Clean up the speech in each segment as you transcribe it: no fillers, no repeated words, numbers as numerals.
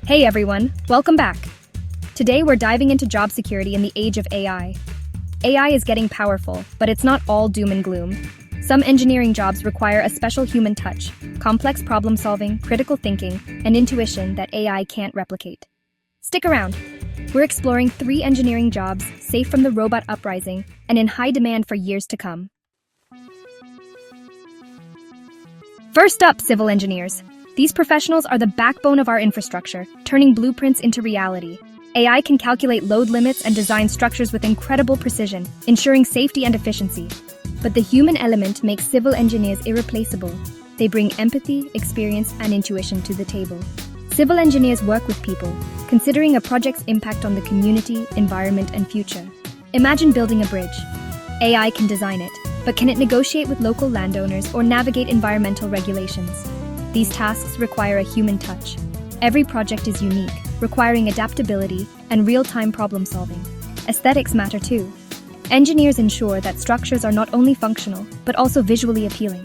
Hey everyone, welcome back. Today we're diving into job security in the age of AI. AI is getting powerful, but it's not all doom and gloom. Some engineering jobs require a special human touch, complex problem solving, critical thinking, and intuition that AI can't replicate. Stick around. We're exploring 3 engineering jobs safe from the robot uprising and in high demand for years to come. First up, civil engineers. These professionals are the backbone of our infrastructure, turning blueprints into reality. AI can calculate load limits and design structures with incredible precision, ensuring safety and efficiency. But the human element makes civil engineers irreplaceable. They bring empathy, experience, and intuition to the table. Civil engineers work with people, considering a project's impact on the community, environment, and future. Imagine building a bridge. AI can design it, but can it negotiate with local landowners or navigate environmental regulations? These tasks require a human touch. Every project is unique, requiring adaptability and real-time problem solving. Aesthetics matter too. Engineers ensure that structures are not only functional, but also visually appealing.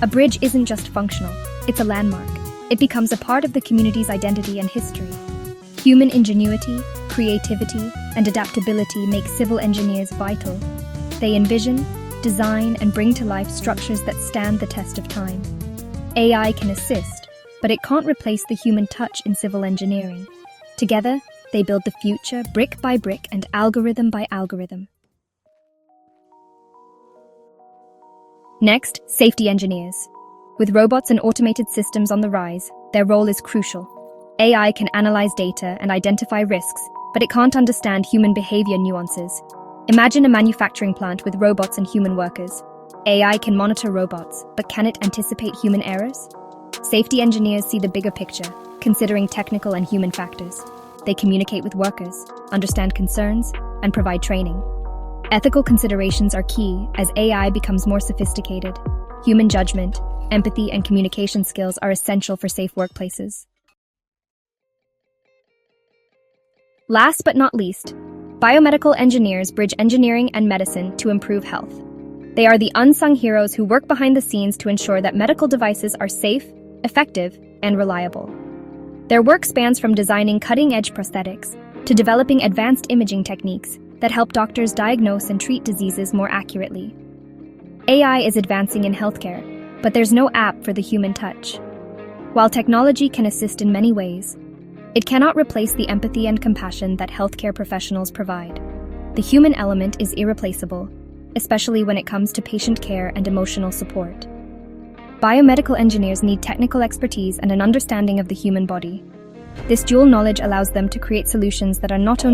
A bridge isn't just functional, it's a landmark. It becomes a part of the community's identity and history. Human ingenuity, creativity, and adaptability make civil engineers vital. They envision, design, and bring to life structures that stand the test of time. AI can assist, but it can't replace the human touch in civil engineering. Together, they build the future brick by brick and algorithm by algorithm. Next, safety engineers. With robots and automated systems on the rise, their role is crucial. AI can analyze data and identify risks, but it can't understand human behavior nuances. Imagine a manufacturing plant with robots and human workers. AI can monitor robots, but can it anticipate human errors? Safety engineers see the bigger picture, considering technical and human factors. They communicate with workers, understand concerns, and provide training. Ethical considerations are key as AI becomes more sophisticated. Human judgment, empathy, and communication skills are essential for safe workplaces. Last but not least, biomedical engineers bridge engineering and medicine to improve health. They are the unsung heroes who work behind the scenes to ensure that medical devices are safe, effective, and reliable. Their work spans from designing cutting-edge prosthetics to developing advanced imaging techniques that help doctors diagnose and treat diseases more accurately. AI is advancing in healthcare, but there's no app for the human touch. While technology can assist in many ways, it cannot replace the empathy and compassion that healthcare professionals provide. The human element is irreplaceable, especially when it comes to patient care and emotional support. Biomedical engineers need technical expertise and an understanding of the human body. This dual knowledge allows them to create solutions that are not only